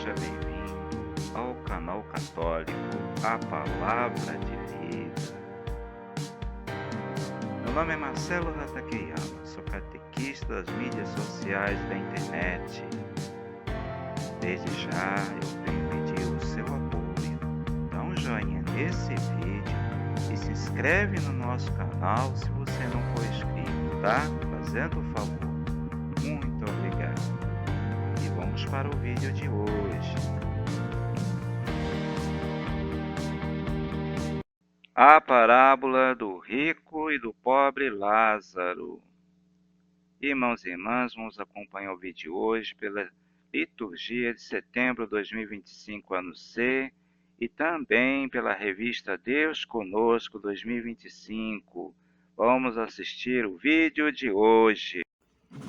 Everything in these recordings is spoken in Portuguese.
Seja bem-vindo ao canal católico A Palavra de Vida. Meu nome é Marcelo Ratakeyama, sou catequista das mídias sociais da internet. Desde já eu venho pedir o seu apoio. Dá um joinha nesse vídeo e se inscreve no nosso canal se você não for inscrito, tá? Fazendo o favor. Muito obrigado. E vamos para o vídeo de hoje. A parábola do rico e do pobre Lázaro. Irmãos e irmãs, vamos acompanhar o vídeo de hoje pela liturgia de setembro de 2025, ano C, e também pela revista Deus Conosco 2025. Vamos assistir o vídeo de hoje.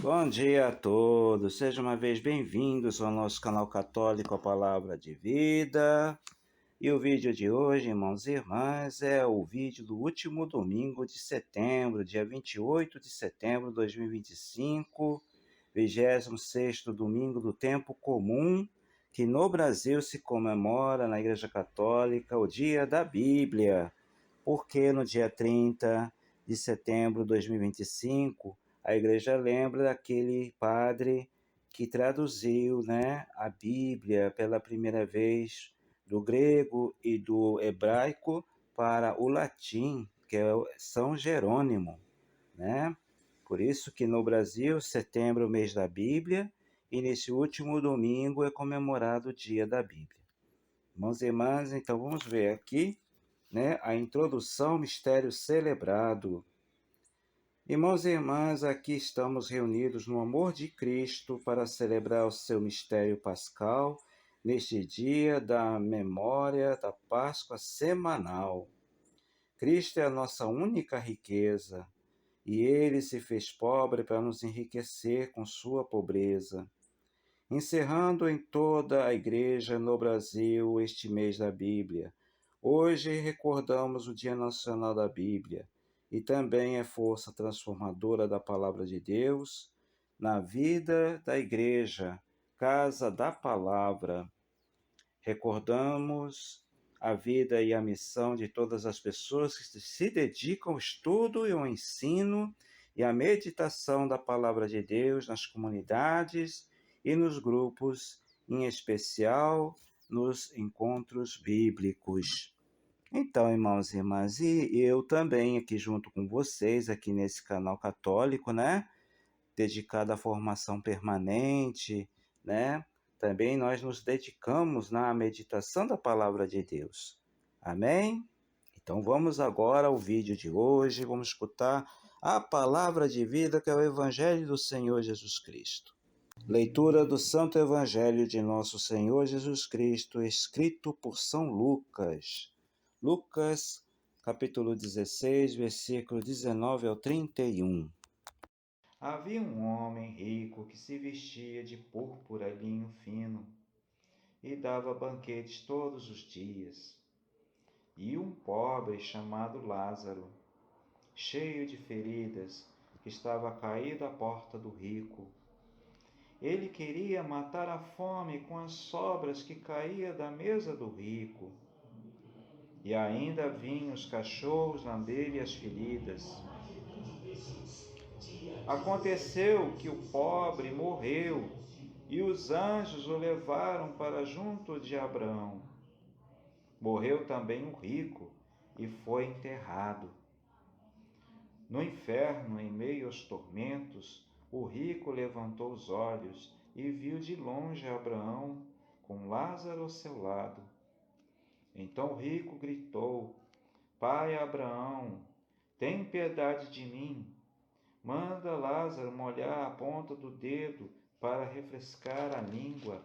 Bom dia a todos, sejam uma vez bem-vindos ao nosso canal católico A Palavra de Vida. E o vídeo de hoje, irmãos e irmãs, é o vídeo do último domingo de setembro, dia 28 de setembro de 2025, 26º domingo do tempo comum, que no Brasil se comemora na Igreja Católica o Dia da Bíblia, porque no dia 30 de setembro de 2025, a Igreja lembra daquele padre que traduziu, a Bíblia pela primeira vez do grego e do hebraico para o latim, que é São Jerônimo, né? Por isso que no Brasil, setembro é o mês da Bíblia, e nesse último domingo é comemorado o Dia da Bíblia. Irmãos e irmãs, então vamos ver aqui, a introdução, mistério celebrado. Irmãos e irmãs, aqui estamos reunidos no amor de Cristo para celebrar o seu mistério pascal, neste dia da memória da Páscoa semanal. Cristo é a nossa única riqueza, e ele se fez pobre para nos enriquecer com sua pobreza. Encerrando em toda a Igreja no Brasil este mês da Bíblia, hoje recordamos o Dia Nacional da Bíblia, e também é força transformadora da Palavra de Deus na vida da Igreja, Casa da Palavra. Recordamos a vida e a missão de todas as pessoas que se dedicam ao estudo e ao ensino e à meditação da Palavra de Deus nas comunidades e nos grupos, em especial nos encontros bíblicos. Então, irmãos e irmãs, e eu também aqui junto com vocês, aqui nesse canal católico, dedicado à formação permanente, também nós nos dedicamos na meditação da Palavra de Deus. Amém? Então vamos agora ao vídeo de hoje, vamos escutar a Palavra de Vida, que é o Evangelho do Senhor Jesus Cristo. Leitura do Santo Evangelho de Nosso Senhor Jesus Cristo, escrito por São Lucas. Lucas, capítulo 16, versículo 19 ao 31. Havia um homem rico que se vestia de púrpura e linho fino e dava banquetes todos os dias. E um pobre chamado Lázaro, cheio de feridas, que estava caído à porta do rico. Ele queria matar a fome com as sobras que caía da mesa do rico. E ainda vinham os cachorros lamber-lhe as feridas. Aconteceu que o pobre morreu, e os anjos o levaram para junto de Abraão. Morreu também o rico, e foi enterrado. No inferno, em meio aos tormentos, o rico levantou os olhos e viu de longe Abraão com Lázaro ao seu lado. Então o rico gritou: Pai Abraão, tem piedade de mim. Manda Lázaro molhar a ponta do dedo para refrescar a língua,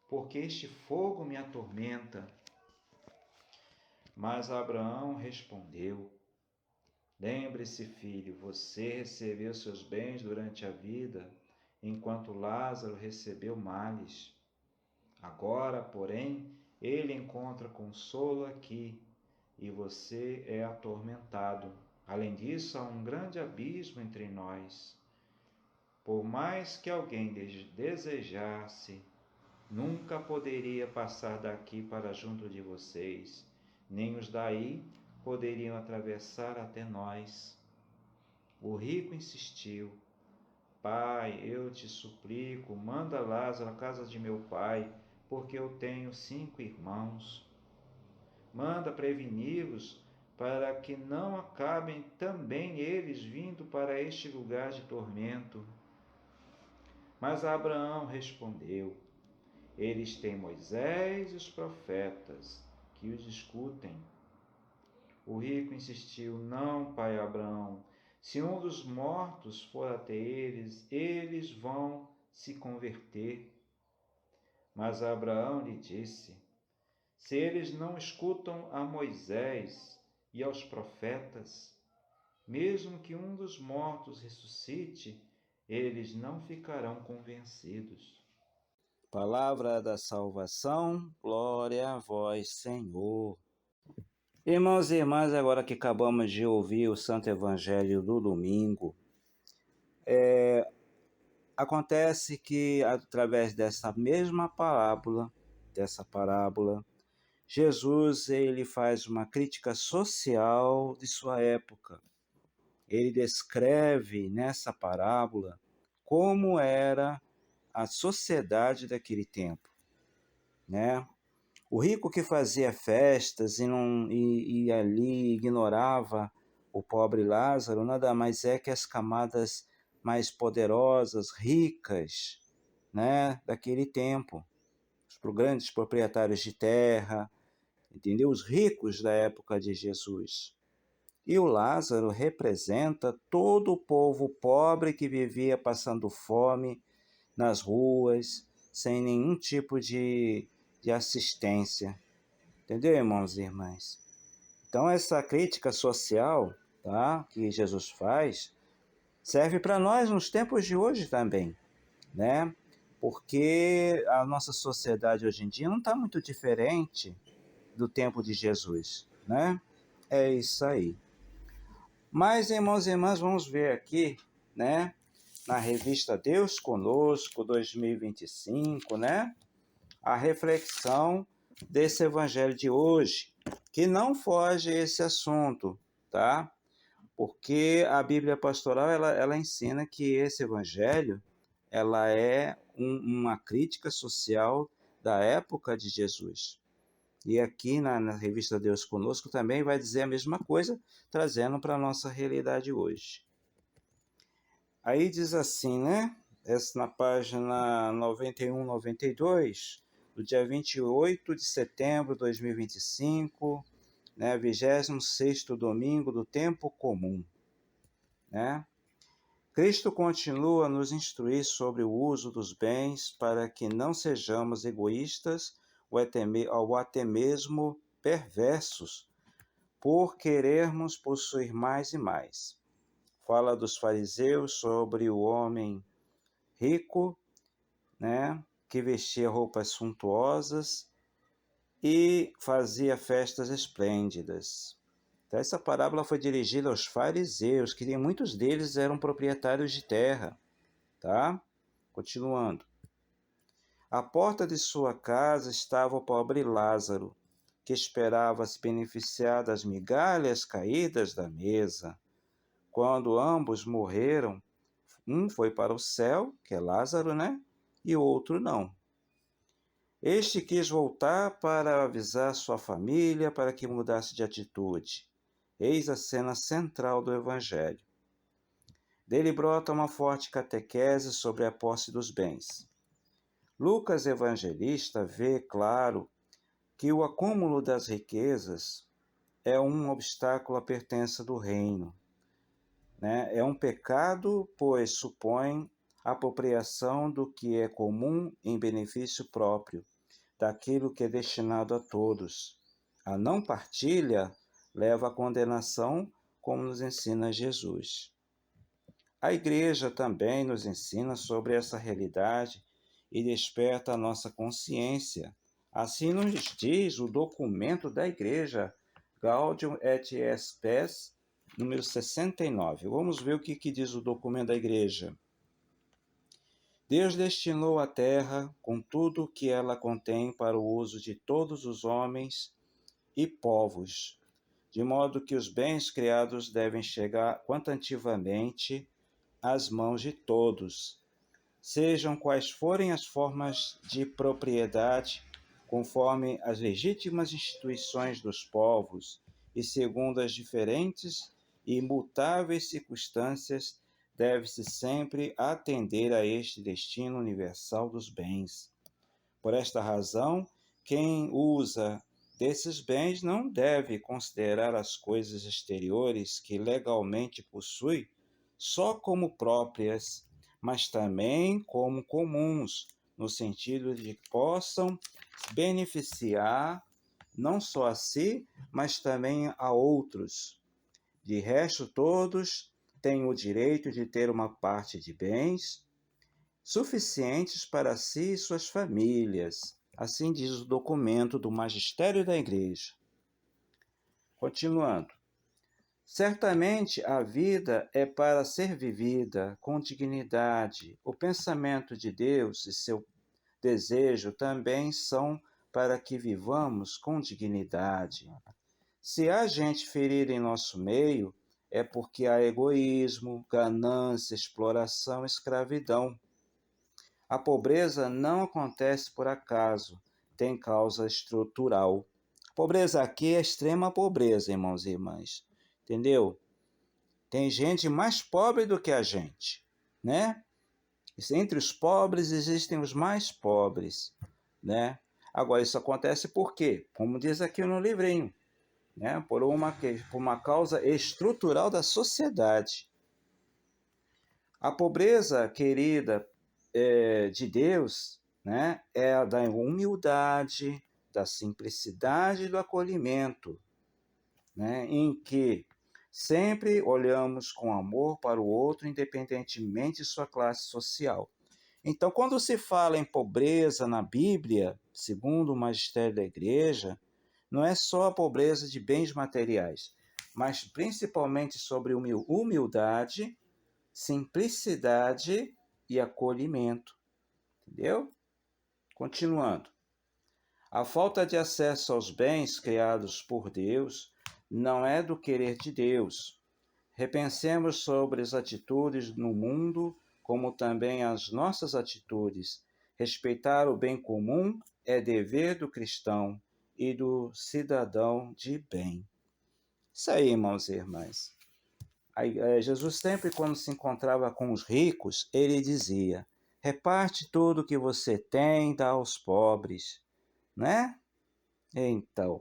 porque este fogo me atormenta. Mas Abraão respondeu: Lembre-se, filho, você recebeu seus bens durante a vida, enquanto Lázaro recebeu males. Agora, porém, ele encontra consolo aqui, e você é atormentado. Além disso, há um grande abismo entre nós. Por mais que alguém desejasse nunca poderia passar daqui para junto de vocês, nem os daí poderiam atravessar até nós. O rico insistiu: Pai, eu te suplico, manda Lázaro à casa de meu pai, porque eu tenho 5 irmãos. Manda preveni-los para que não acabem também eles vindo para este lugar de tormento. Mas Abraão respondeu: Eles têm Moisés e os profetas, que os escutem. O rico insistiu: Não, pai Abraão, se um dos mortos for até eles, eles vão se converter. Mas Abraão lhe disse: Se eles não escutam a Moisés e aos profetas, mesmo que um dos mortos ressuscite, eles não ficarão convencidos. Palavra da salvação, glória a vós, Senhor. Irmãos e irmãs, agora que acabamos de ouvir o Santo Evangelho do domingo, acontece que através dessa mesma parábola, Jesus ele faz uma crítica social de sua época. Ele descreve nessa parábola como era a sociedade daquele tempo, né? O rico que fazia festas e ali ignorava o pobre Lázaro nada mais é que as camadas mais poderosas, ricas, né, daquele tempo. Os grandes proprietários de terra, entendeu? Os ricos da época de Jesus. E o Lázaro representa todo o povo pobre que vivia passando fome nas ruas, sem nenhum tipo de assistência. Entendeu, irmãos e irmãs? Então, essa crítica social, tá, que Jesus faz, serve para nós nos tempos de hoje também, né? Porque a nossa sociedade hoje em dia não está muito diferente do tempo de Jesus, né? É isso aí. Mas, irmãos e irmãs, vamos ver aqui, né? Na revista Deus Conosco 2025, né? A reflexão desse evangelho de hoje, que não foge esse assunto, tá? Porque a Bíblia Pastoral, ela ensina que esse evangelho, ela é uma crítica social da época de Jesus. E aqui na revista Deus Conosco também vai dizer a mesma coisa, trazendo para a nossa realidade hoje. Aí diz assim, né? Essa na página 91, 92, do dia 28 de setembro de 2025, né? 26º domingo do tempo comum, né? Cristo continua a nos instruir sobre o uso dos bens para que não sejamos egoístas ou até mesmo perversos por querermos possuir mais e mais. Fala dos fariseus sobre o homem rico, né, que vestia roupas suntuosas e fazia festas esplêndidas. Então, essa parábola foi dirigida aos fariseus, que muitos deles eram proprietários de terra, tá? Continuando. À porta de sua casa estava o pobre Lázaro, que esperava se beneficiar das migalhas caídas da mesa. Quando ambos morreram, um foi para o céu, que é Lázaro, né? E o outro não. Este quis voltar para avisar sua família para que mudasse de atitude. Eis a cena central do Evangelho. Dele brota uma forte catequese sobre a posse dos bens. Lucas Evangelista vê claro que o acúmulo das riquezas é um obstáculo à pertença do reino. Né? É um pecado, pois supõe apropriação do que é comum em benefício próprio, daquilo que é destinado a todos. A não partilha leva à condenação, como nos ensina Jesus. A Igreja também nos ensina sobre essa realidade e desperta a nossa consciência. Assim nos diz o documento da Igreja, Gaudium et Spes, número 69. Vamos ver o que diz o documento da Igreja. Deus destinou a terra, com tudo o que ela contém, para o uso de todos os homens e povos, de modo que os bens criados devem chegar quantitativamente às mãos de todos, sejam quais forem as formas de propriedade, conforme as legítimas instituições dos povos e segundo as diferentes e imutáveis circunstâncias, deve-se sempre atender a este destino universal dos bens. Por esta razão, quem usa desses bens não deve considerar as coisas exteriores que legalmente possui só como próprias, mas também como comuns, no sentido de que possam beneficiar não só a si, mas também a outros. De resto, todos têm o direito de ter uma parte de bens suficientes para si e suas famílias. Assim diz o documento do Magistério da Igreja. Continuando. Certamente a vida é para ser vivida com dignidade. O pensamento de Deus e seu desejo também são para que vivamos com dignidade. Se há gente ferida em nosso meio, é porque há egoísmo, ganância, exploração, escravidão. A pobreza não acontece por acaso, tem causa estrutural. Pobreza aqui é extrema pobreza, irmãos e irmãs. Entendeu? Tem gente mais pobre do que a gente, né? Entre os pobres existem os mais pobres, né? Agora, isso acontece por quê? Como diz aqui no livrinho, né? Por uma causa estrutural da sociedade. A pobreza, querida, de Deus, né? É a da humildade, da simplicidade e do acolhimento, né? Em que sempre olhamos com amor para o outro, independentemente de sua classe social. Então, quando se fala em pobreza na Bíblia, segundo o magistério da igreja, não é só a pobreza de bens materiais, mas principalmente sobre humildade, simplicidade e acolhimento. Entendeu? Continuando. A falta de acesso aos bens criados por Deus não é do querer de Deus. Repensemos sobre as atitudes no mundo, como também as nossas atitudes. Respeitar o bem comum é dever do cristão e do cidadão de bem. Isso aí, irmãos e irmãs. Jesus sempre, quando se encontrava com os ricos, ele dizia: reparte tudo o que você tem, dá aos pobres, né? Então,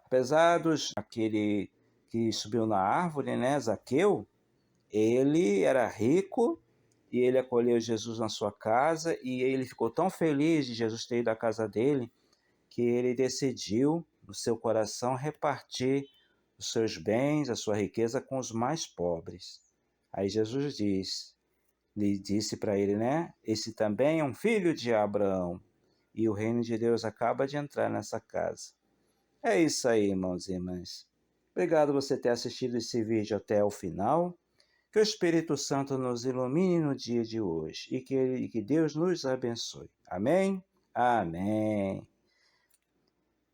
apesar aquele que subiu na árvore, né, Zaqueu, ele era rico e ele acolheu Jesus na sua casa e ele ficou tão feliz de Jesus ter ido à casa dele que ele decidiu, no seu coração, repartir os seus bens, a sua riqueza com os mais pobres. Aí Jesus lhe disse para ele, né? Esse também é um filho de Abraão e o reino de Deus acaba de entrar nessa casa. É isso aí, irmãos e irmãs. Obrigado por você ter assistido esse vídeo até o final. Que o Espírito Santo nos ilumine no dia de hoje e que Deus nos abençoe. Amém? Amém.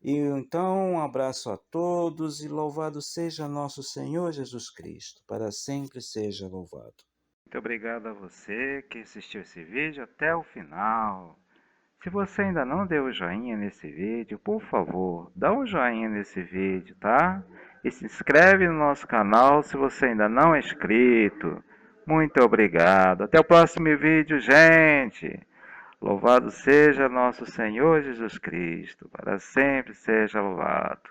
E então, um abraço a todos e louvado seja nosso Senhor Jesus Cristo. Para sempre seja louvado. Muito obrigado a você que assistiu esse vídeo até o final. Se você ainda não deu o joinha nesse vídeo, por favor, dá um joinha nesse vídeo, tá? E se inscreve no nosso canal se você ainda não é inscrito. Muito obrigado. Até o próximo vídeo, gente. Louvado seja nosso Senhor Jesus Cristo. Para sempre seja louvado.